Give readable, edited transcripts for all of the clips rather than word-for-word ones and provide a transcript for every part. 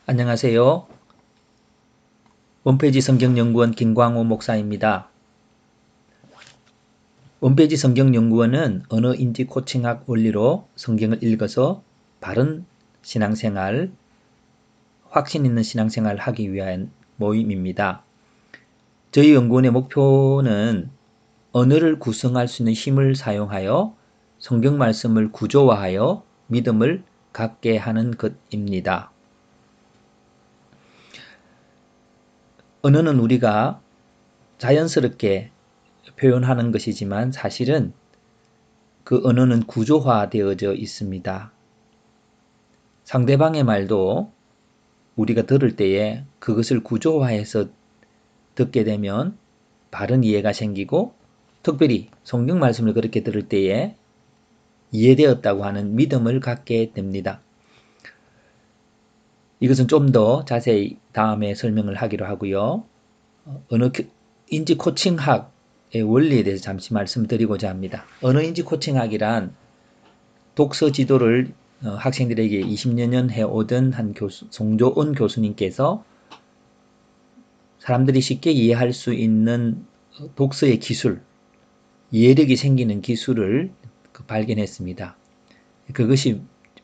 안녕하세요. 원페이지 성경연구원 김광호 목사입니다. 원페이지 성경연구원은 언어 인지 코칭학 원리로 성경을 읽어서 바른 신앙생활, 확신 있는 신앙생활을 하기 위한 모임입니다. 저희 연구원의 목표는 언어를 구성할 수 있는 힘을 사용하여 성경 말씀을 구조화하여 믿음을 갖게 하는 것입니다. 언어는 우리가 자연스럽게 표현하는 것이지만 사실은 그 언어는 구조화되어져 있습니다. 상대방의 말도 우리가 들을 때에 그것을 구조화해서 듣게 되면 바른 이해가 생기고 특별히 성경 말씀을 그렇게 들을 때에 이해되었다고 하는 믿음을 갖게 됩니다. 이것은 좀 더 자세히 다음에 설명을 하기로 하고요. 언어 인지 코칭학의 원리에 대해서 잠시 말씀드리고자 합니다. 언어 인지 코칭학이란 독서 지도를 학생들에게 20여 년 해오던 한 송조은 교수님께서 사람들이 쉽게 이해할 수 있는 독서의 기술, 이해력이 생기는 기술을 발견했습니다. 그것이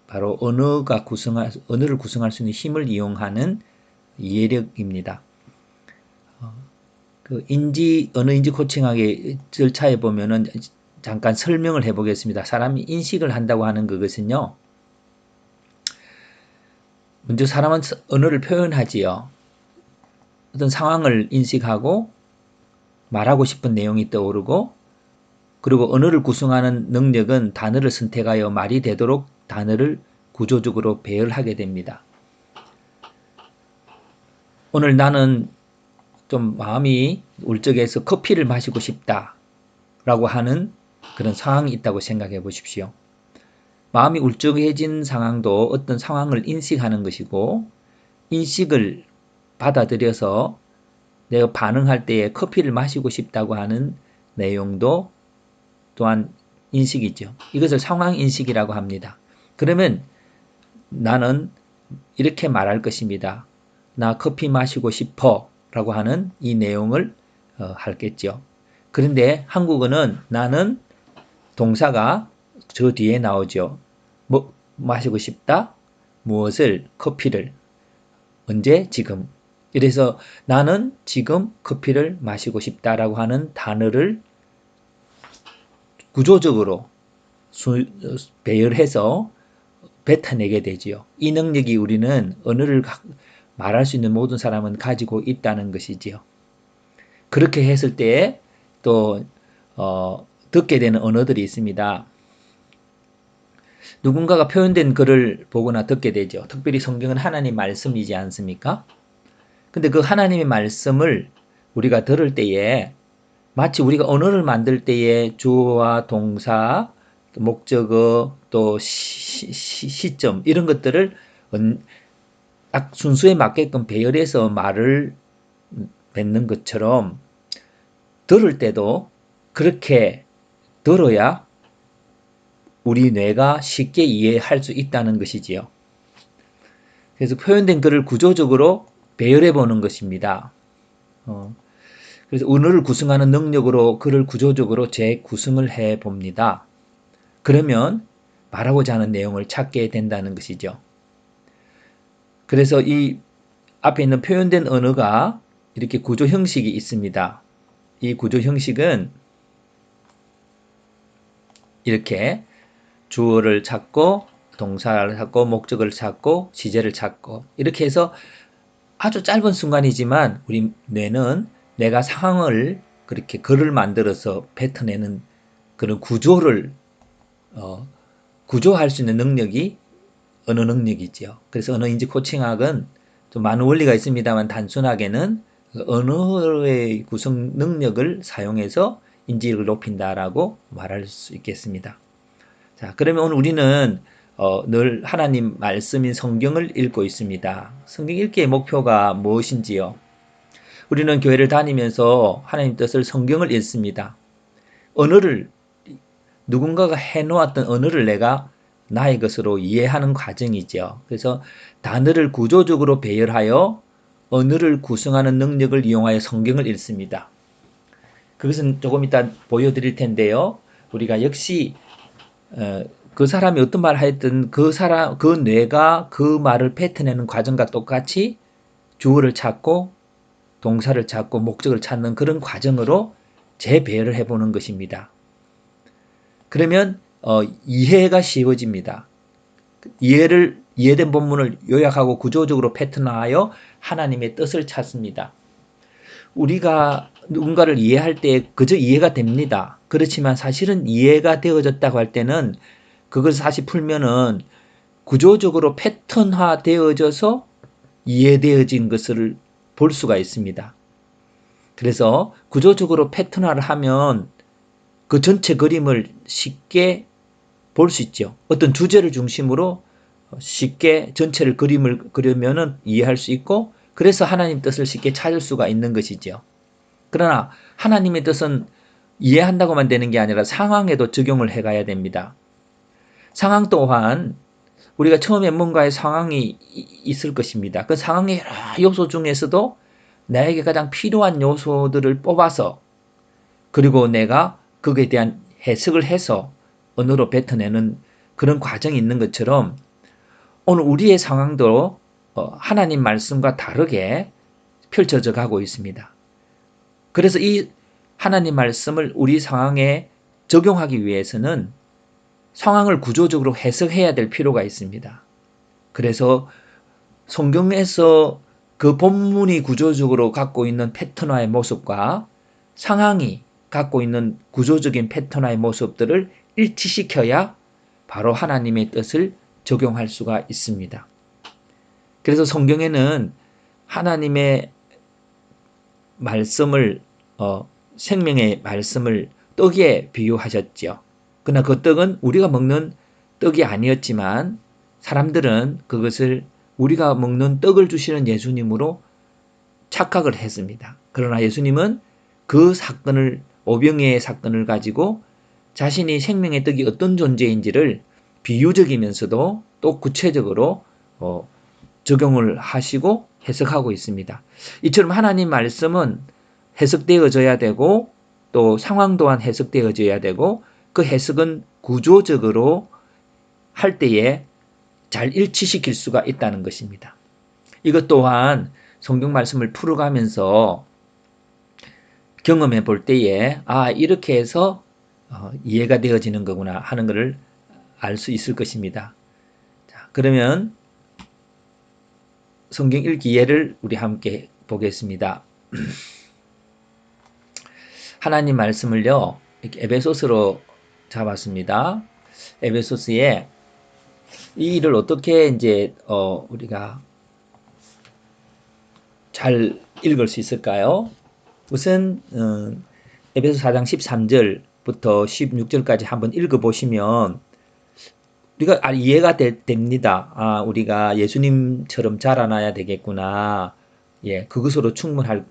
바로 언어를 구성할 수 있는 힘을 이용하는 이해력입니다. 언어 인지 코칭학의 절차에 보면은 잠깐 설명을 해보겠습니다. 사람이 인식을 한다고 하는 그것은요, 먼저 사람은 언어를 표현하지요. 어떤 상황을 인식하고 말하고 싶은 내용이 떠오르고, 그리고 언어를 구성하는 능력은 단어를 선택하여 말이 되도록 단어를 구조적으로 배열하게 됩니다. 오늘 나는 좀 마음이 울적해서 커피를 마시고 싶다 라고 하는 그런 상황이 있다고 생각해 보십시오. 마음이 울적해진 상황도 어떤 상황을 인식하는 것이고, 인식을 받아들여서 내가 반응할 때에 커피를 마시고 싶다고 하는 내용도 또한 인식이죠. 이것을 상황인식이라고 합니다. 그러면 나는 이렇게 말할 것입니다. 나 커피 마시고 싶어 라고 하는 이 내용을 하겠죠. 그런데 한국어는 나는 동사가 저 뒤에 나오죠. 뭐 마시고 싶다? 무엇을? 커피를. 언제? 지금. 이래서 나는 지금 커피를 마시고 싶다라고 하는 단어를 구조적으로 배열해서 뱉어내게 되지요. 이 능력이 우리는 언어를 말할 수 있는 모든 사람은 가지고 있다는 것이지요. 그렇게 했을 때에 또 듣게 되는 언어들이 있습니다. 누군가가 표현된 글을 보거나 듣게 되죠. 특별히 성경은 하나님 말씀이지 않습니까? 근데 그 하나님의 말씀을 우리가 들을 때에 마치 우리가 언어를 만들 때에 주어와 동사, 목적어, 또 시점 이런 것들을 딱 순수에 맞게끔 배열해서 말을 뱉는 것처럼 들을 때도 그렇게 들어야 우리 뇌가 쉽게 이해할 수 있다는 것이지요. 그래서 표현된 글을 구조적으로 배열해 보는 것입니다. 그래서 언어를 구성하는 능력으로 글을 구조적으로 재구성을 해 봅니다. 그러면 말하고자 하는 내용을 찾게 된다는 것이죠. 그래서 이 앞에 있는 표현된 언어가 이렇게 구조 형식이 있습니다. 이 구조 형식은 이렇게 주어를 찾고 동사를 찾고 목적어를 찾고 시제를 찾고 이렇게 해서 아주 짧은 순간이지만 우리 뇌는 내가 상황을 그렇게 글을 만들어서 뱉어내는 그런 구조를 구조할 수 있는 능력이 언어 능력이지요. 그래서 언어인지 코칭학은 좀 많은 원리가 있습니다만 단순하게는 언어의 구성 능력을 사용해서 인지력을 높인다라고 말할 수 있겠습니다. 자, 그러면 오늘 우리는 늘 하나님 말씀인 성경을 읽고 있습니다. 성경 읽기의 목표가 무엇인지요? 우리는 교회를 다니면서 하나님 뜻을 성경을 읽습니다. 언어를 누군가가 해놓았던 언어를 내가 나의 것으로 이해하는 과정이죠. 그래서 단어를 구조적으로 배열하여 언어를 구성하는 능력을 이용하여 성경을 읽습니다. 그것은 조금 이따 보여드릴 텐데요. 우리가 역시 그 사람이 어떤 말을 하였든 그 뇌가 그 말을 뱉어내는 과정과 똑같이 주어를 찾고 동사를 찾고 목적을 찾는 그런 과정으로 재배열을 해보는 것입니다. 그러면 이해가 쉬워집니다. 이해된 본문을 요약하고 구조적으로 패턴화하여 하나님의 뜻을 찾습니다. 우리가 누군가를 이해할 때 그저 이해가 됩니다. 그렇지만 사실은 이해가 되어졌다고 할 때는 그걸 사실 풀면은 구조적으로 패턴화 되어져서 이해되어진 것을 볼 수가 있습니다. 그래서 구조적으로 패턴화를 하면 그 전체 그림을 쉽게 볼 수 있죠. 어떤 주제를 중심으로 쉽게 전체를 그림을 그리면은 이해할 수 있고, 그래서 하나님 뜻을 쉽게 찾을 수가 있는 것이죠. 그러나 하나님의 뜻은 이해한다고만 되는 게 아니라 상황에도 적용을 해가야 됩니다. 상황 또한 우리가 처음에 뭔가의 상황이 있을 것입니다. 그 상황의 여러 요소 중에서도 나에게 가장 필요한 요소들을 뽑아서, 그리고 내가 거기에 대한 해석을 해서 언어로 뱉어내는 그런 과정이 있는 것처럼 오늘 우리의 상황도 하나님 말씀과 다르게 펼쳐져 가고 있습니다. 그래서 이 하나님 말씀을 우리 상황에 적용하기 위해서는 상황을 구조적으로 해석해야 될 필요가 있습니다. 그래서 성경에서 그 본문이 구조적으로 갖고 있는 패턴화의 모습과 상황이 갖고 있는 구조적인 패턴화의 모습들을 일치시켜야 바로 하나님의 뜻을 적용할 수가 있습니다. 그래서 성경에는 하나님의 말씀을 생명의 말씀을 떡에 비유하셨죠. 그러나 그 떡은 우리가 먹는 떡이 아니었지만 사람들은 그것을 우리가 먹는 떡을 주시는 예수님으로 착각을 했습니다. 그러나 예수님은 그 사건을, 오병이의 사건을 가지고 자신이 생명의 떡이 어떤 존재인지를 비유적이면서도 또 구체적으로 적용을 하시고 해석하고 있습니다. 이처럼 하나님 말씀은 해석되어져야 되고 또 상황 또한 해석되어져야 되고 그 해석은 구조적으로 할 때에 잘 일치시킬 수가 있다는 것입니다. 이것 또한 성경 말씀을 풀어가면서 경험해 볼 때에 이렇게 해서 이해가 되어지는 거구나 하는 것을 알 수 있을 것입니다. 자, 그러면 성경 읽기 예를 우리 함께 보겠습니다. 하나님 말씀을요, 이렇게 에베소서로 잡았습니다. 에베소서에 이 일을 어떻게 이제 우리가 잘 읽을 수 있을까요? 우선 에베소 4장 13절부터 16절까지 한번 읽어보시면 우리가 이해가 됩니다. 우리가 예수님처럼 자라나야 되겠구나. 예, 그것으로 충분할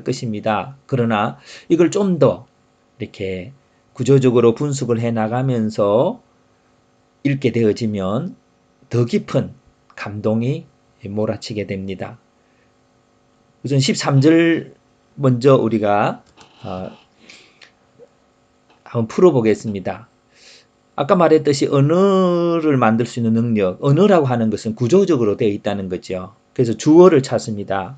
것입니다. 그러나 이걸 좀 더 이렇게 구조적으로 분석을 해 나가면서 읽게 되어지면 더 깊은 감동이 몰아치게 됩니다. 우선 13절 먼저 우리가 한번 풀어보겠습니다. 아까 말했듯이 언어를 만들 수 있는 능력, 언어라고 하는 것은 구조적으로 되어 있다는 거죠. 그래서 주어를 찾습니다.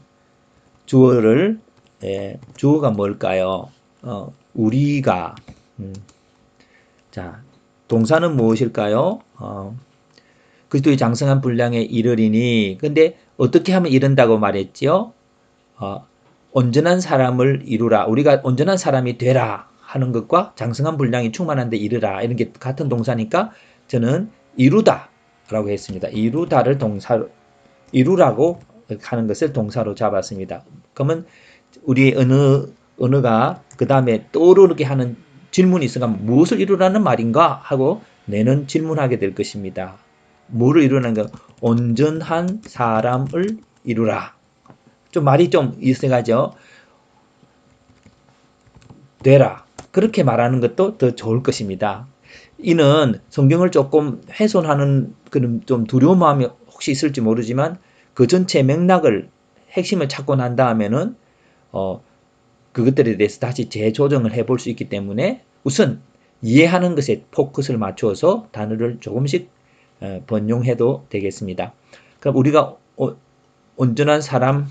주어가 뭘까요? 우리가, 자, 동사는 무엇일까요? 그리스도의 장성한 분량에 이르리니, 근데 어떻게 하면 이른다고 말했지요? 온전한 사람을 이루라. 우리가 온전한 사람이 되라 하는 것과 장성한 분량이 충만한 데 이르라. 이런 게 같은 동사니까 저는 이루다 라고 했습니다. 이루다를 이루라고 하는 것을 동사로 잡았습니다. 그러면 우리의 언어가 그 다음에 떠오르게 하는 질문이 있으면 무엇을 이루라는 말인가 하고 내는 질문하게 될 것입니다. 뭐를 이루라는 거? 온전한 사람을 이루라. 좀 말이 좀 이상하죠? 되라. 그렇게 말하는 것도 더 좋을 것입니다. 이는 성경을 조금 훼손하는 그런 좀 두려운 마음이 혹시 있을지 모르지만 그 전체 맥락을 핵심을 찾고 난 다음에는 그것들에 대해서 다시 재조정을 해볼 수 있기 때문에 우선 이해하는 것에 포커스를 맞추어서 단어를 조금씩 번용해도 되겠습니다. 그럼 우리가 온전한 사람을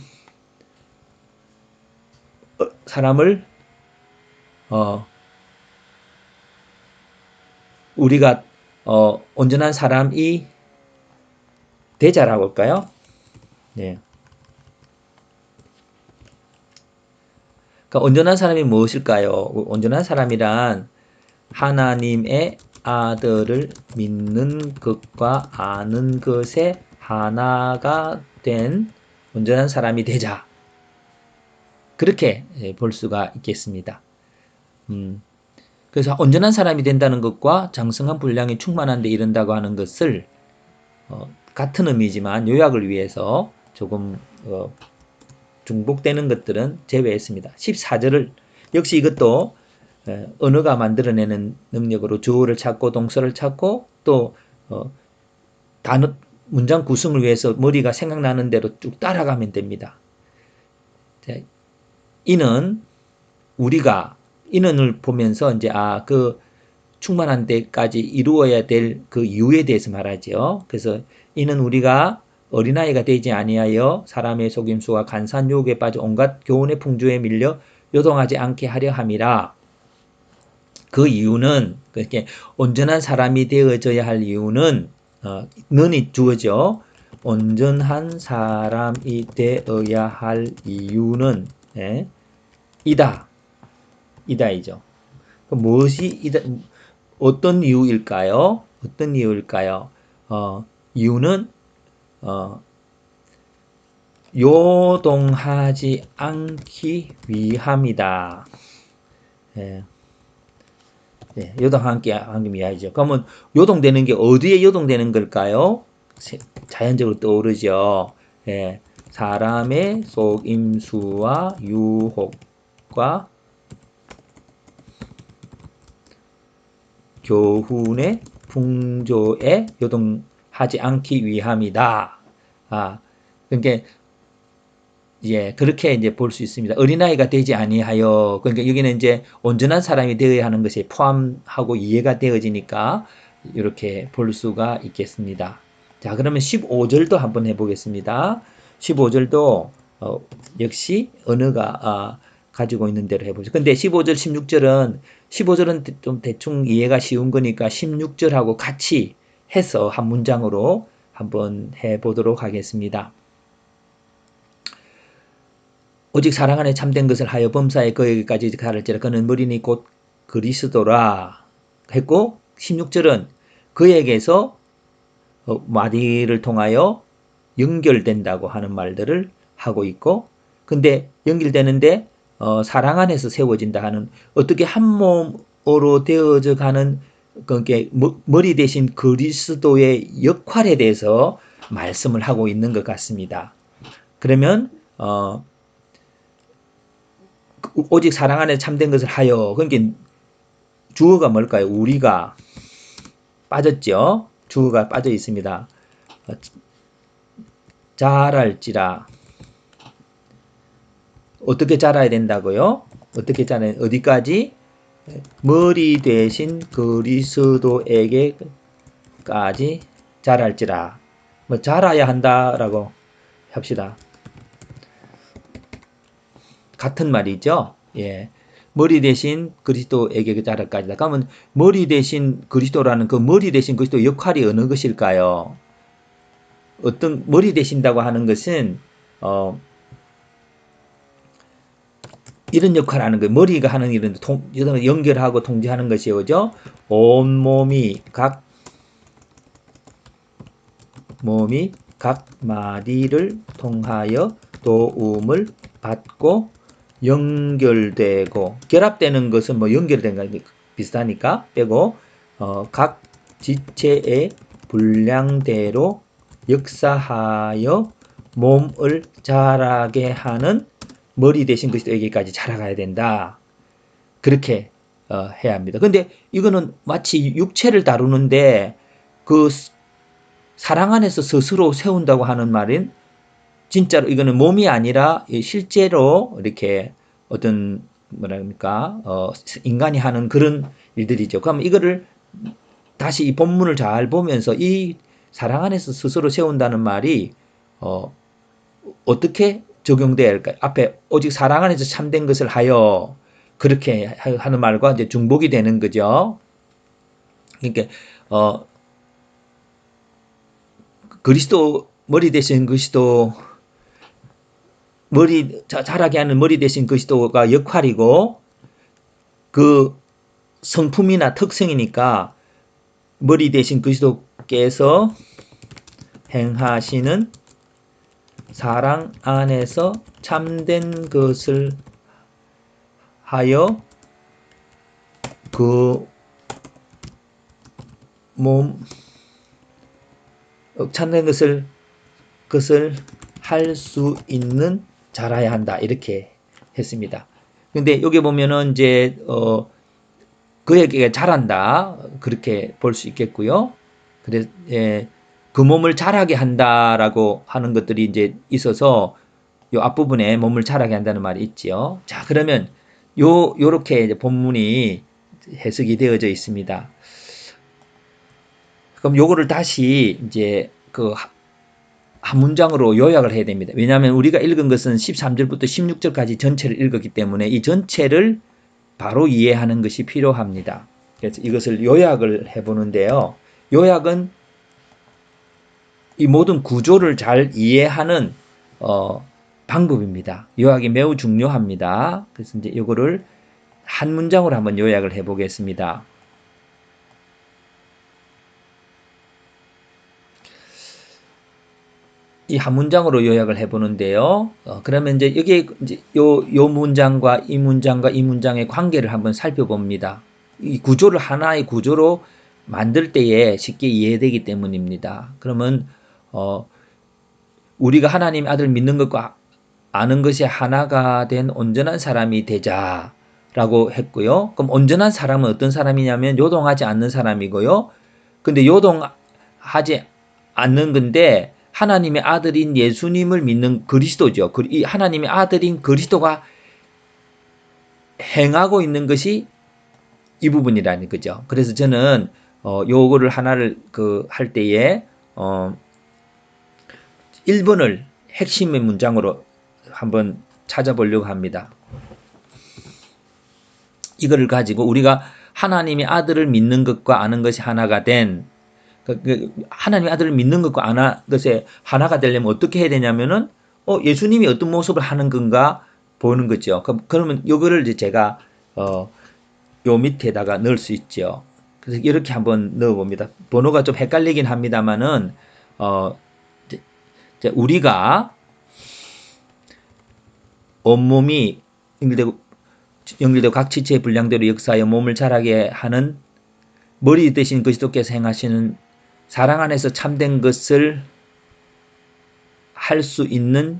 우리가 온전한 사람이 되자라고 할까요? 네. 그러니까 온전한 사람이 무엇일까요? 온전한 사람이란 하나님의 아들을 믿는 것과 아는 것에 하나가 된 온전한 사람이 되자. 그렇게 볼 수가 있겠습니다. 그래서 온전한 사람이 된다는 것과 장성한 분량이 충만한 데 이른다고 하는 것을 같은 의미지만 요약을 위해서 조금 중복되는 것들은 제외했습니다. 14절을 역시 이것도 언어가 만들어내는 능력으로 주어를 찾고 동사를 찾고 또 단어 문장 구성을 위해서 머리가 생각나는 대로 쭉 따라가면 됩니다. 이는 우리가 인언을 보면서 이제 그 충만한 데까지 이루어야 될 그 이유에 대해서 말하죠. 그래서 이는 우리가 어린아이가 되지 아니하여 사람의 속임수와 간사한 유혹에 빠져 온갖 교훈의 풍조에 밀려 요동하지 않게 하려 함이라. 그 이유는 그렇게 온전한 사람이 되어져야 할 이유는 는이 주어져. 온전한 사람이 되어야 할 이유는 이다이죠. 무엇이 어떤 이유일까요? 어떤 이유일까요? 이유는 요동하지 않기 위함이다. 요동하기 위함이죠. 그러면 요동되는 게 어디에 요동되는 걸까요? 자연적으로 떠오르죠. 사람의 속임수와 유혹과 교훈의 풍조에 요동하지 않기 위함이다. 그러니까 그렇게 이제 볼 수 있습니다. 어린아이가 되지 아니하여, 그러니까 여기는 이제 온전한 사람이 되어야 하는 것이 포함하고 이해가 되어지니까 이렇게 볼 수가 있겠습니다. 자, 그러면 15절도 한번 해보겠습니다. 15절도 역시 언어가 가지고 있는 대로 해보죠. 근데 15절, 16절은 좀 대충 이해가 쉬운 거니까 16절하고 같이 해서 한 문장으로 한번 해보도록 하겠습니다. 오직 사랑 안에 참된 것을 하여 범사에 그에게까지 가를지라 그는 머리니 곧 그리스도라 했고 16절은 그에게서 마디를 통하여 연결된다고 하는 말들을 하고 있고 근데 연결되는데 사랑 안에서 세워진다 하는 어떻게 한 몸으로 되어져 가는 그게 머리 대신 그리스도의 역할에 대해서 말씀을 하고 있는 것 같습니다. 그러면 오직 사랑 안에 참된 것을 하여 그러니까 주어가 뭘까요? 우리가 빠졌죠. 주어가 빠져 있습니다. 자랄지라 어떻게 자라야 된다고요? 어떻게 자라야 어디까지? 머리 대신 그리스도에게까지 자랄지라 자라야 한다라고 합시다. 같은 말이죠. 머리 대신 그리스도에게 자랄까지다. 그러면 머리 대신 그리스도라는 그 머리 대신 그리스도 역할이 어느 것일까요? 어떤 머리 대신다고 하는 것은 이런 역할을 하는 거예요. 머리가 하는 일은 연결하고 통제하는 것이요. 그죠? 온몸이 각 마디를 통하여 도움을 받고 연결되고 결합되는 것은 연결된 거 비슷하니까 빼고 각 지체의 분량대로 역사하여 몸을 자라게 하는 머리 대신 그리스도에게까지 자라가야 된다. 그렇게 해야 합니다. 근데 이거는 마치 육체를 다루는데 그 사랑 안에서 스스로 세운다고 하는 말은 진짜로 이거는 몸이 아니라 실제로 이렇게 어떤 뭐랄까 인간이 하는 그런 일들이죠. 그럼 이거를 다시 이 본문을 잘 보면서 이 사랑 안에서 스스로 세운다는 말이 어떻게 적용돼야 할까요? 앞에 오직 사랑 안에서 참된 것을 하여 그렇게 하는 말과 이제 중복이 되는 거죠. 그러니까 그리스도 머리 대신 그리스도 머리 자라게 하는 머리 대신 그리스도가 역할이고 그 성품이나 특성이니까 머리 대신 그리스도께서 행하시는 사랑 안에서 참된 것을 하여 그 몸 참된 것을 할 수 있는 자라야 한다 이렇게 했습니다. 근데 여기 보면은 이제 그에게 잘한다 그렇게 볼 수 있겠고요. 그래서 그 몸을 자라게 한다라고 하는 것들이 이제 있어서 요 앞부분에 몸을 자라게 한다는 말이 있지요. 자, 그러면 요렇게 이제 본문이 해석이 되어져 있습니다. 그럼 요거를 다시 이제 그 한 문장으로 요약을 해야 됩니다. 왜냐하면 우리가 읽은 것은 13절부터 16절까지 전체를 읽었기 때문에 이 전체를 바로 이해하는 것이 필요합니다. 그래서 이것을 요약을 해보는데요. 요약은 이 모든 구조를 잘 이해하는 방법입니다. 요약이 매우 중요합니다. 그래서 이제 이거를 한 문장으로 한번 요약을 해보겠습니다. 이 한 문장으로 요약을 해보는데요. 그러면 이제 여기 이제 요 문장과 이 문장과 이 문장의 관계를 한번 살펴봅니다. 이 구조를 하나의 구조로 만들 때에 쉽게 이해되기 때문입니다. 그러면 우리가 하나님 아들 믿는 것과 아는 것이 하나가 된 온전한 사람이 되자라고 했고요. 그럼 온전한 사람은 어떤 사람이냐면 요동하지 않는 사람이고요. 근데 요동하지 않는 건데 하나님의 아들인 예수님을 믿는 그리스도죠. 이 하나님의 아들인 그리스도가 행하고 있는 것이 이 부분이라는 거죠. 그래서 저는 요거를 하나를 할 때에 1번을 핵심의 문장으로 한번 찾아보려고 합니다. 이거를 가지고 우리가 하나님의 아들을 믿는 것과 아는 것이 하나가 된 하나님의 아들을 믿는 것과 아는 것에 하나가 되려면 어떻게 해야 되냐면은 예수님이 어떤 모습을 하는 건가 보는 거죠. 그러면 이거를 이제 제가 요 밑에다가 넣을 수 있죠. 그래서 이렇게 한번 넣어봅니다. 번호가 좀 헷갈리긴 합니다만은 우리가 온몸이 연결되고 각 지체의 분량대로 역사하여 몸을 자라게 하는 머리 대신 그리스도께서 행하시는 사랑 안에서 참된 것을 할 수 있는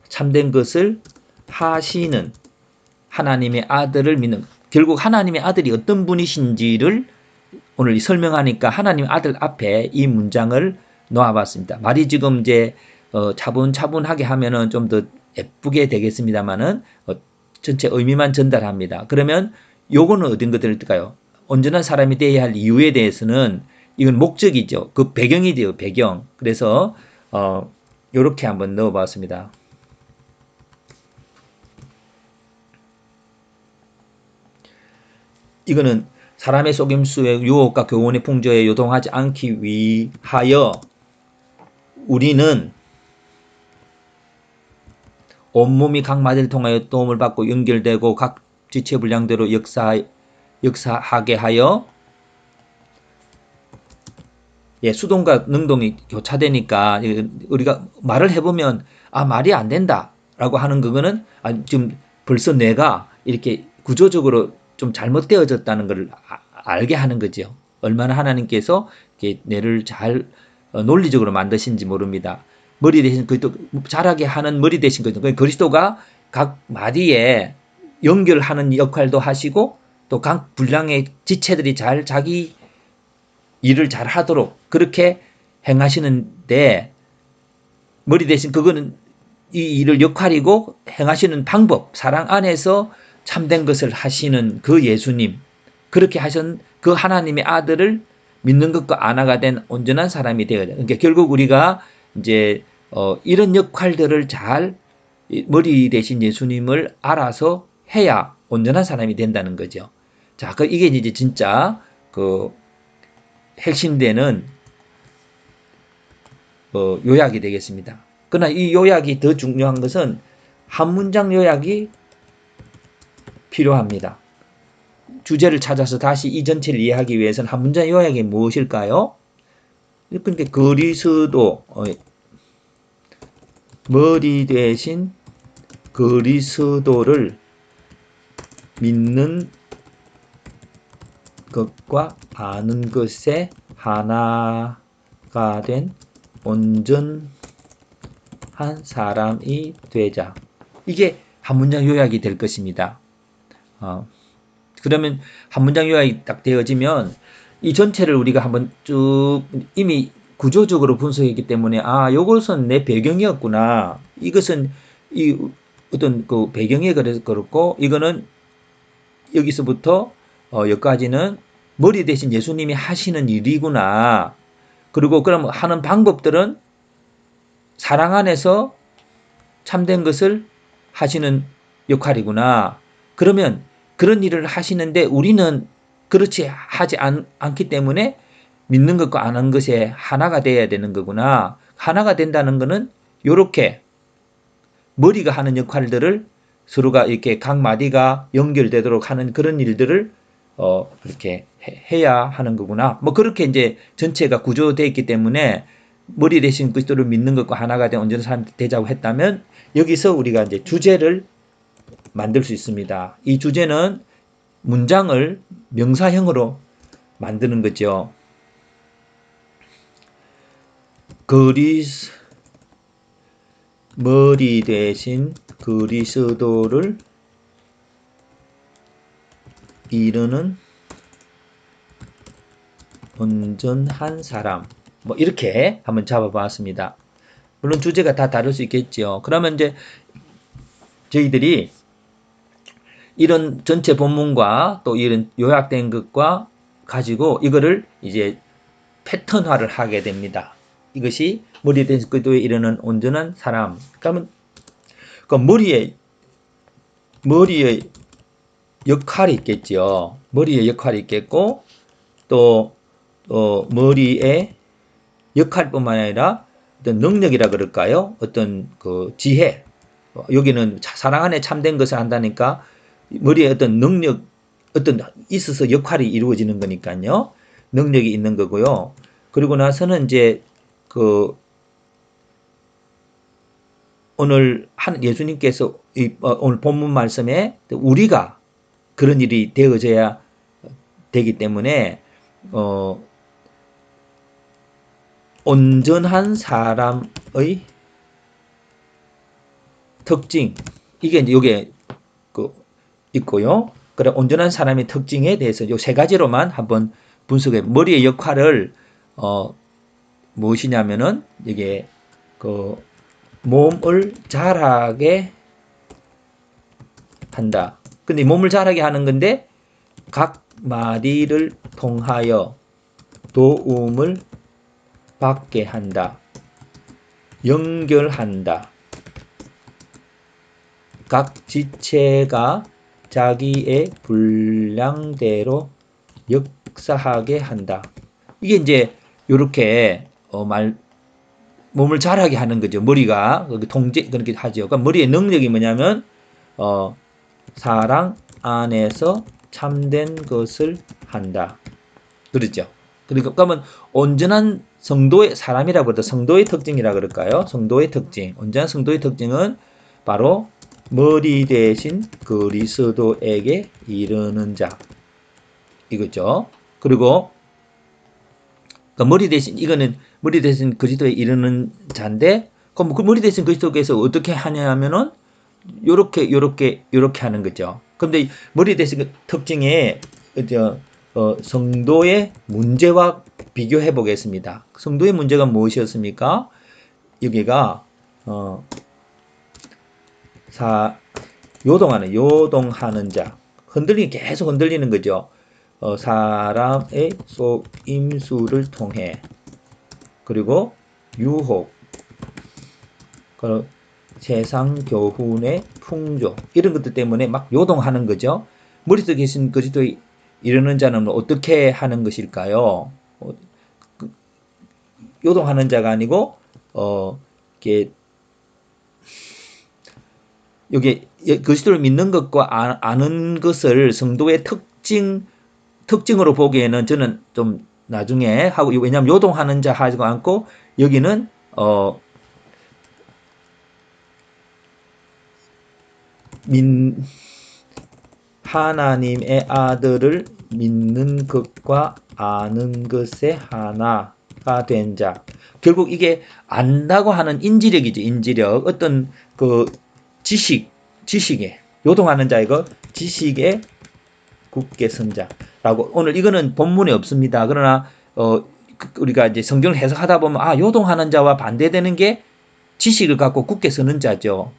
참된 것을 하시는 하나님의 아들을 믿는 결국 하나님의 아들이 어떤 분이신지를 오늘 설명하니까 하나님 아들 앞에 이 문장을 놓아봤습니다. 말이 지금 이제 차분차분하게 하면은 좀 더 예쁘게 되겠습니다만은 전체 의미만 전달합니다. 그러면 요거는 어딘 것들일까요? 온전한 사람이 되어야 할 이유에 대해서는 이건 목적이죠. 그 배경이 돼요. 배경. 그래서 요렇게 한번 넣어봤습니다. 이거는 사람의 속임수에 유혹과 교훈의 풍조에 요동하지 않기 위하여 우리는 온몸이 각 마디를 통하여 도움을 받고 연결되고 각 지체 분량대로 역사하게 하여 수동과 능동이 교차되니까 우리가 말을 해보면 말이 안 된다 라고 하는 그거는 지금 벌써 뇌가 이렇게 구조적으로 좀 잘못되어졌다는 걸 알게 하는 거죠. 얼마나 하나님께서 뇌를 잘 논리적으로 만드신지 모릅니다. 머리 대신 그리스도 자라게 하는 머리 대신 그리스도. 그리스도가 각 마디에 연결하는 역할도 하시고 또 각 분량의 지체들이 잘 자기 일을 잘 하도록 그렇게 행하시는데 머리 대신 그거는 이 일을 역할이고 행하시는 방법, 사랑 안에서 참된 것을 하시는 그 예수님, 그렇게 하신 그 하나님의 아들을 믿는 것과 아나가 된 온전한 사람이 되어야 돼. 그러니까 결국 우리가 이제 이런 역할들을 잘 머리 대신 예수님을 알아서 해야 온전한 사람이 된다는 거죠. 자, 이게 이제 진짜 그 핵심되는 요약이 되겠습니다. 그러나 이 요약이 더 중요한 것은 한 문장 요약이 필요합니다. 주제를 찾아서 다시 이 전체를 이해하기 위해서는 한 문장 요약이 무엇일까요? 그러니까 그리스도 머리 대신 그리스도를 믿는 것과 아는 것에 하나가 된 온전한 사람이 되자. 이게 한 문장 요약이 될 것입니다. 그러면 한 문장 요약이 딱 되어지면 이 전체를 우리가 한번 쭉 이미 구조적으로 분석했기 때문에 요것은 내 배경이었구나. 이것은 이 어떤 그 배경에 그래서 그렇고 이거는 여기서부터 여기까지는 머리 대신 예수님이 하시는 일이구나. 그리고 그럼 하는 방법들은 사랑 안에서 참된 것을 하시는 역할이구나. 그러면 그런 일을 하시는데 우리는 그렇지 하지 않기 때문에 믿는 것과 안 하는 것에 하나가 되어야 되는 거구나. 하나가 된다는 것은 이렇게 머리가 하는 역할들을 서로가 이렇게 각 마디가 연결되도록 하는 그런 일들을 그렇게 해야 하는 거구나. 뭐 그렇게 이제 전체가 구조되어 있기 때문에 머리 대신 그리스도를 믿는 것과 하나가 된 온전한 사람이 되자고 했다면 여기서 우리가 이제 주제를 만들 수 있습니다. 이 주제는 문장을 명사형으로 만드는 거죠. 머리 대신 그리스도를 이루는 온전한 사람. 뭐 이렇게 한번 잡아봤습니다. 물론 주제가 다 다를 수 있겠죠. 그러면 이제 저희들이 이런 전체 본문과 또 이런 요약된 것과 가지고 이거를 이제 패턴화를 하게 됩니다. 이것이 머리에 대해서 그도에 이르는 온전한 사람. 그러면 그 머리에 역할이 있겠죠. 머리에 역할이 있겠고 또 머리에 역할뿐만 아니라 어떤 능력이라 그럴까요? 어떤 그 지혜. 여기는 사랑 안에 참된 것을 한다니까 머리에 어떤 능력, 어떤 있어서 역할이 이루어지는 거니까요. 능력이 있는 거고요. 그리고 나서는 이제 그 오늘 예수님께서 오늘 본문 말씀에 우리가 그런 일이 되어져야 되기 때문에 온전한 사람의 특징 이게 이제 요게 있고요. 그래 온전한 사람의 특징에 대해서 요 세 가지로만 한번 분석해. 머리의 역할을 무엇이냐면은 이게 그 몸을 자라게 한다. 근데 몸을 자라게 하는 건데 각 마디를 통하여 도움을 받게 한다. 연결한다. 각 지체가 자기의 분량대로 역사하게 한다. 이게 이제 이렇게 몸을 자라게 하는 거죠. 머리가 통제 그렇게 하죠. 그러니까 머리의 능력이 뭐냐면 사랑 안에서 참된 것을 한다. 그렇죠. 그러면 온전한 성도의 사람이라고 해도 성도의 특징이라 그럴까요? 성도의 특징. 온전한 성도의 특징은 바로 머리 대신 그리스도에게 이르는 자. 이거죠. 그리고 그러니까 머리 대신 그리스도에 이르는 자인데 그럼 그 머리 대신 그리스도께서 어떻게 하냐면은 요렇게 하는 거죠. 그런데 머리 대신 그 특징에 성도의 문제와 비교해 보겠습니다. 성도의 문제가 무엇이었습니까? 여기가 어, 요동하는 자, 계속 흔들리는 거죠. 사람의 속임수를 통해, 그리고 유혹, 세상 교훈의 풍조, 이런 것들 때문에 막 요동하는 거죠. 머릿속에 계신 그리스도의 이르는 자는 어떻게 하는 것일까요? 요동하는 자가 아니고 이게 여기 그리스도를 믿는 것과 아는 것을 성도의 특징으로 보기에는 저는 좀 나중에 하고, 왜냐하면 요동하는 자 하지 않고 여기는 하나님의 아들을 믿는 것과 아는 것의 하나가 된 자. 결국 이게 안다고 하는 인지력이죠. 인지력. 어떤 그 지식에 요동하는 자, 이거 지식에 굳게 선 자라고. 오늘 이거는 본문에 없습니다. 그러나 우리가 이제 성경을 해석하다 보면 요동하는 자와 반대되는 게 지식을 갖고 굳게 서는 자죠.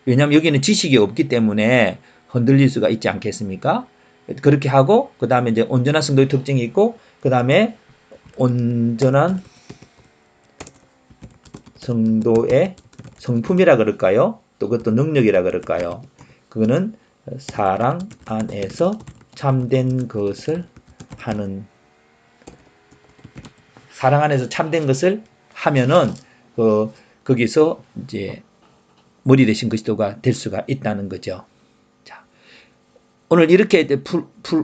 왜냐하면 여기는 지식이 없기 때문에 흔들릴 수가 있지 않겠습니까? 그렇게 하고 그 다음에 이제 온전한 성도의 특징이 있고, 그 다음에 온전한 성도의 성품이라 그럴까요? 또 그것도 능력이라 그럴까요? 그거는 사랑 안에서 참된 것을 하는, 사랑 안에서 참된 것을 하면은 거기서 이제 머리 대신 그리스도가 될 수가 있다는 거죠. 자, 오늘 이렇게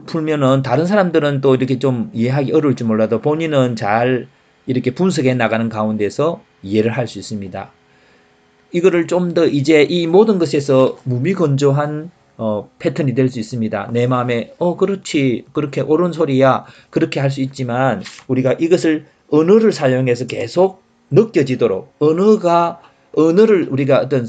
풀면은 다른 사람들은 또 이렇게 좀 이해하기 어려울지 몰라도 본인은 잘 이렇게 분석해 나가는 가운데서 이해를 할 수 있습니다. 이거를 좀 더 이제 이 모든 것에서 무미건조한 패턴이 될 수 있습니다. 내 마음에 그렇지, 그렇게 옳은 소리야, 그렇게 할 수 있지만 우리가 이것을 언어를 사용해서 계속 느껴지도록, 언어를 우리가 어떤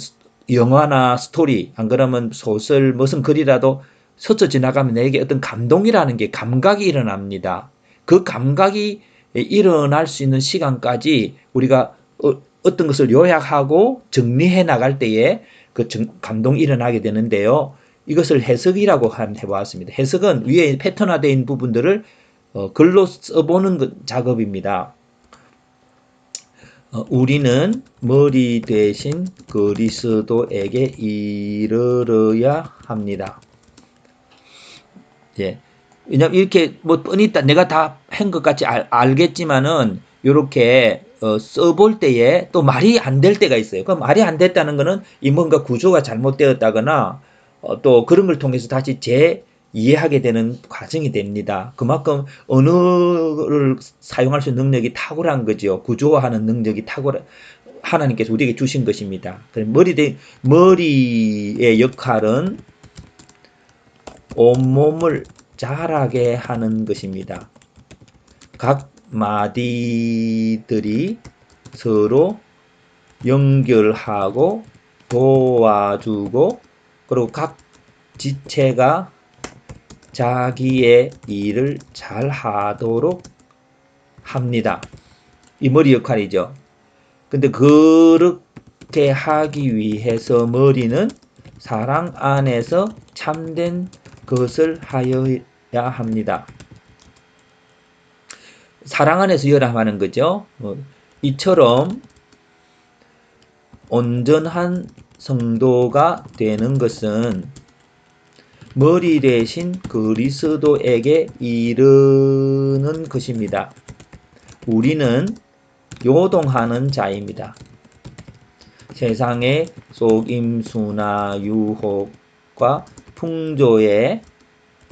영화나 스토리, 안 그러면 소설, 무슨 글이라도 스쳐 지나가면 내게 어떤 감동이라는 게, 감각이 일어납니다. 그 감각이 일어날 수 있는 시간까지 우리가 어떤 것을 요약하고 정리해 나갈 때에 그 감동이 일어나게 되는데요. 이것을 해석이라고 해보았습니다. 해석은 위에 패턴화된 부분들을 글로 써보는 작업입니다. 우리는 머리 대신 그리스도에게 이르러야 합니다. 예. 왜냐면 이렇게 뭐 뻔히 내가 다 한 것 같이 알겠지만은 이렇게 써볼 때에 또 말이 안 될 때가 있어요. 그 말이 안 됐다는 거는 이 뭔가 구조가 잘못되었다거나 또 그런 걸 통해서 다시 이해하게 되는 과정이 됩니다. 그만큼 언어를 사용할 수 있는 능력이 탁월한 거죠. 구조화하는 능력이 하나님께서 우리에게 주신 것입니다. 머리의 역할은 온몸을 자라게 하는 것입니다. 각 마디들이 서로 연결하고 도와주고, 그리고 각 지체가 자기의 일을 잘 하도록 합니다. 이 머리 역할이죠. 근데 그렇게 하기 위해서 머리는 사랑 안에서 참된 것을 하여야 합니다. 사랑 안에서 열함하는 거죠. 이처럼 온전한 성도가 되는 것은 머리 대신 그리스도에게 이르는 것입니다. 우리는 요동하는 자입니다. 세상의 속임수나 유혹과 풍조에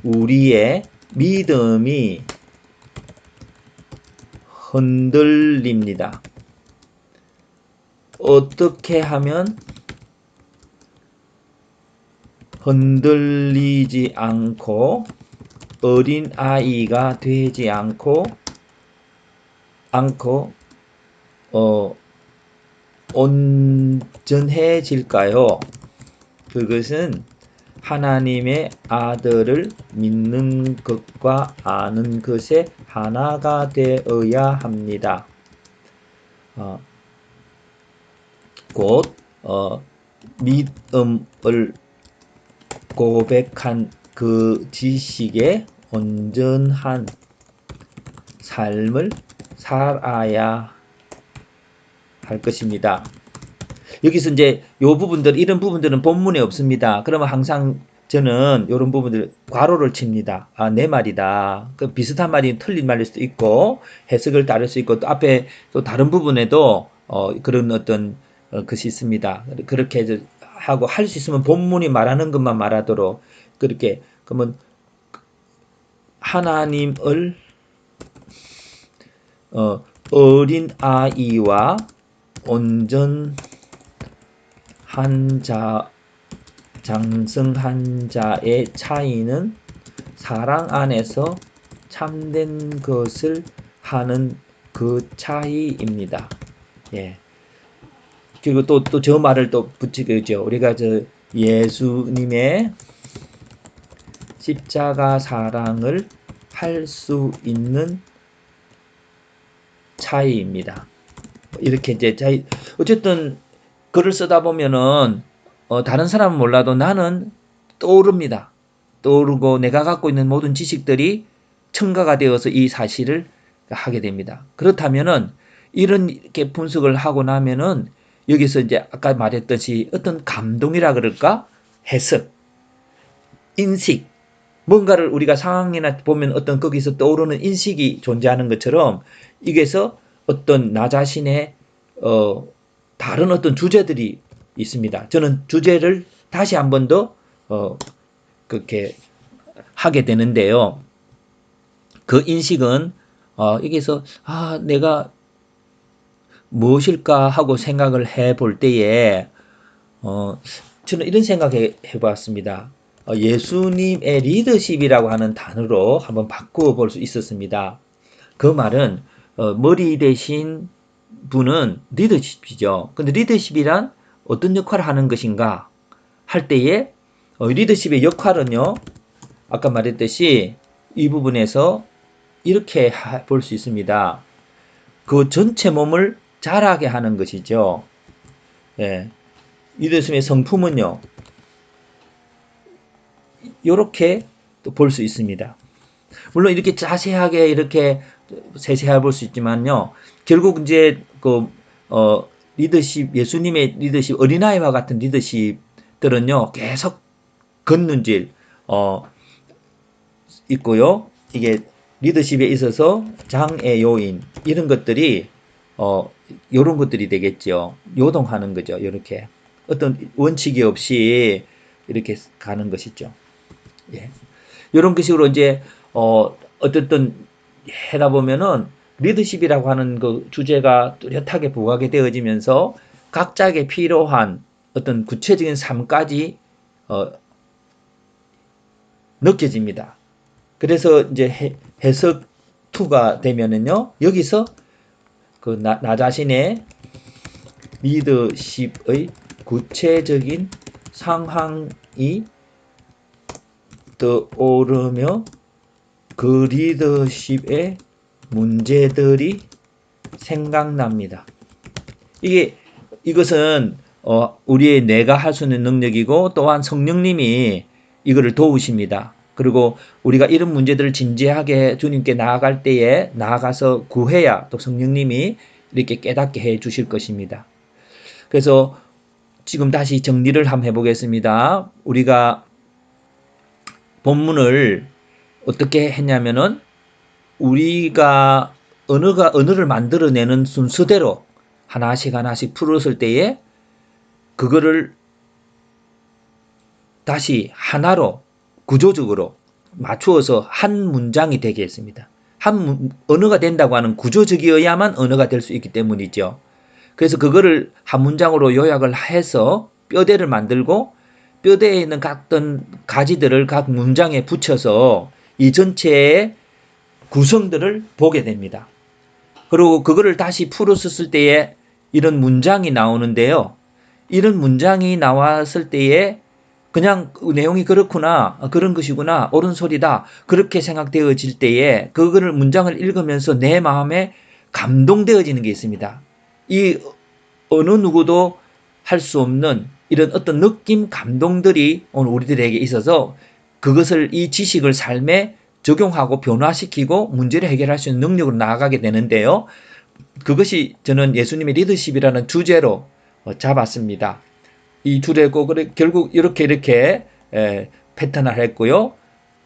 우리의 믿음이 흔들립니다. 어떻게 하면 흔들리지 않고 어린 아이가 되지 않고 온전해질까요? 그것은 하나님의 아들을 믿는 것과 아는 것에 하나가 되어야 합니다. 곧 믿음을 고백한 그 지식에 온전한 삶을 살아야 할 것입니다. 여기서 이제 이런 부분들은 본문에 없습니다. 그러면 항상 저는 이런 부분들 괄호를 칩니다. 내 말이다. 그 비슷한 말이 틀린 말일 수도 있고 해석을 다를 수 있고 또 앞에 또 다른 부분에도 그런 어떤 것이 있습니다. 그렇게 하고 할 수 있으면 본문이 말하는 것만 말하도록 그렇게 그러면 하나님을 어린 아이와 온전한 자 장성한 자의 차이는 사랑 안에서 참된 것을 하는 그 차이입니다. 예. 그리고 또 저 말을 또 붙이죠. 우리가 예수님의 십자가 사랑을 할 수 있는 차이입니다. 이렇게 이제 차이, 어쨌든 글을 쓰다 보면은 다른 사람은 몰라도 나는 떠오릅니다. 떠오르고 내가 갖고 있는 모든 지식들이 첨가가 되어서 이 사실을 하게 됩니다. 그렇다면은 이렇게 분석을 하고 나면은 여기서 이제 아까 말했듯이 어떤 감동이라 그럴까? 해석, 인식, 뭔가를 우리가 상황이나 보면 어떤 거기서 떠오르는 인식이 존재하는 것처럼 이게서 어떤 나 자신의 다른 어떤 주제들이 있습니다. 저는 주제를 다시 한 번 더 그렇게 하게 되는데요. 그 인식은 여기서 내가 무엇일까 하고 생각을 해볼 때에 저는 이런 생각해 봤습니다. 예수님의 리더십이라고 하는 단어로 한번 바꾸어 볼 수 있었습니다. 그 말은 머리 대신 분은 리더십이죠. 근데 리더십이란 어떤 역할을 하는 것인가 할 때에 리더십의 역할은요. 아까 말했듯이 이 부분에서 이렇게 볼 수 있습니다. 그 전체 몸을 자라게 하는 것이죠. 예. 리더십의 성품은요. 이렇게 또 볼 수 있습니다. 물론 이렇게 자세하게 이렇게 세세하게 볼 수 있지만요. 결국 이제 리더십, 예수님의 리더십, 어린아이와 같은 리더십들은요. 계속 걷는질 있고요. 이게 리더십에 있어서 장애 요인 이런 것들이 요런 것들이 되겠죠. 요동하는 거죠. 이렇게 어떤 원칙이 없이 이렇게 가는 것이죠. 예. 이런 식으로 이제 어쨌든 해다 보면은 리더십이라고 하는 그 주제가 뚜렷하게 부각이 되어지면서 각자에게 필요한 어떤 구체적인 삶까지 느껴집니다. 그래서 이제 해석 2가 되면은요, 여기서 나 자신의 리더십의 구체적인 상황이 떠오르며 그 리더십의 문제들이 생각납니다. 이것은 우리의 뇌가 할 수 있는 능력이고 또한 성령님이 이거를 도우십니다. 그리고 우리가 이런 문제들을 진지하게 주님께 나아갈 때에 나아가서 구해야 또 성령님이 이렇게 깨닫게 해 주실 것입니다. 그래서 지금 다시 정리를 한번 해보겠습니다. 우리가 본문을 어떻게 했냐면은 우리가 언어를 만들어내는 순서대로 하나씩 풀었을 때에 그거를 다시 하나로 구조적으로 맞추어서 한 문장이 되게 했습니다. 언어가 된다고 하는 구조적이어야만 언어가 될 수 있기 때문이죠. 그래서 그거를 한 문장으로 요약을 해서 뼈대를 만들고 뼈대에 있는 각던 가지들을 각 문장에 붙여서 이 전체의 구성들을 보게 됩니다. 그리고 그거를 다시 풀었을 때에 이런 문장이 나오는데요. 이런 문장이 나왔을 때에 그냥 내용이 그렇구나, 그런 것이구나, 옳은 소리다, 그렇게 생각되어질 때에 그거를 문장을 읽으면서 내 마음에 감동되어지는 게 있습니다. 이 어느 누구도 할 수 없는 이런 어떤 느낌, 감동들이 오늘 우리들에게 있어서 그것을 이 지식을 삶에 적용하고 변화시키고 문제를 해결할 수 있는 능력으로 나아가게 되는데요. 그것이 저는 예수님의 리더십이라는 주제로 잡았습니다. 이 주제고 결국 이렇게 패턴을 했고요.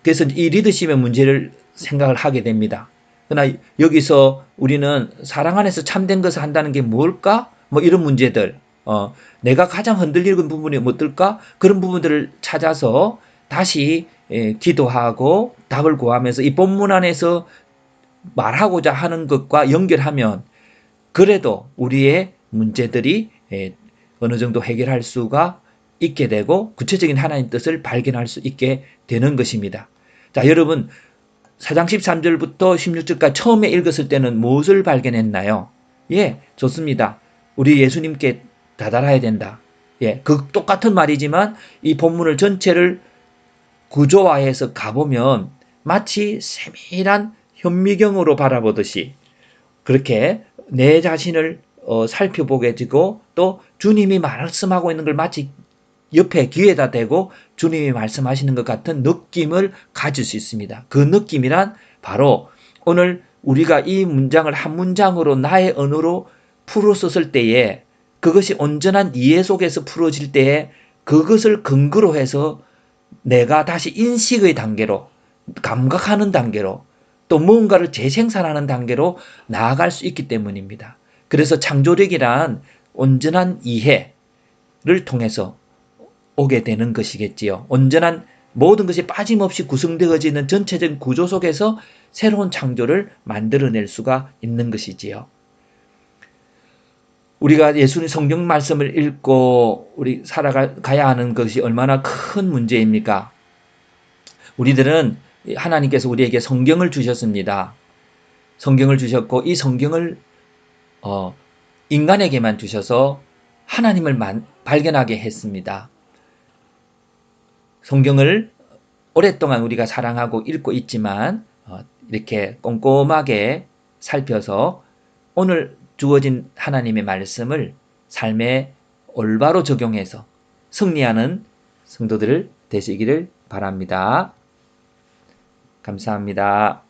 그래서 이 리더십의 문제를 생각을 하게 됩니다. 그러나 여기서 우리는 사랑 안에서 참된 것을 한다는 게 뭘까? 뭐 이런 문제들, 내가 가장 흔들리는 부분이 어떨까? 그런 부분들을 찾아서 다시 기도하고 답을 구하면서 이 본문 안에서 말하고자 하는 것과 연결하면 그래도 우리의 문제들이 어느 정도 해결할 수가 있게 되고 구체적인 하나님 뜻을 발견할 수 있게 되는 것입니다. 자, 여러분 4장 13절부터 16절까지 처음에 읽었을 때는 무엇을 발견했나요? 예, 좋습니다. 우리 예수님께 다다라야 된다. 예, 그 똑같은 말이지만 이 본문을 전체를 구조화해서 가보면 마치 세밀한 현미경으로 바라보듯이 그렇게 내 자신을 살펴보게 되고 또 주님이 말씀하고 있는 걸 마치 옆에 귀에다 대고 주님이 말씀하시는 것 같은 느낌을 가질 수 있습니다. 그 느낌이란 바로 오늘 우리가 이 문장을 한 문장으로 나의 언어로 풀어 썼을 때에 그것이 온전한 이해 속에서 풀어질 때에 그것을 근거로 해서 내가 다시 인식의 단계로 감각하는 단계로 또 무언가를 재생산하는 단계로 나아갈 수 있기 때문입니다. 그래서 창조력이란 온전한 이해를 통해서 오게 되는 것이겠지요. 온전한 모든 것이 빠짐없이 구성되어지는 전체적인 구조 속에서 새로운 창조를 만들어낼 수가 있는 것이지요. 우리가 예수님 성경 말씀을 읽고 우리 살아가야 하는 것이 얼마나 큰 문제입니까? 우리들은 하나님께서 우리에게 성경을 주셨습니다. 성경을 주셨고 이 성경을 인간에게만 주셔서 하나님을 발견하게 했습니다. 성경을 오랫동안 우리가 사랑하고 읽고 있지만 이렇게 꼼꼼하게 살펴서 오늘 주어진 하나님의 말씀을 삶에 올바로 적용해서 승리하는 성도들 되시기를 바랍니다. 감사합니다.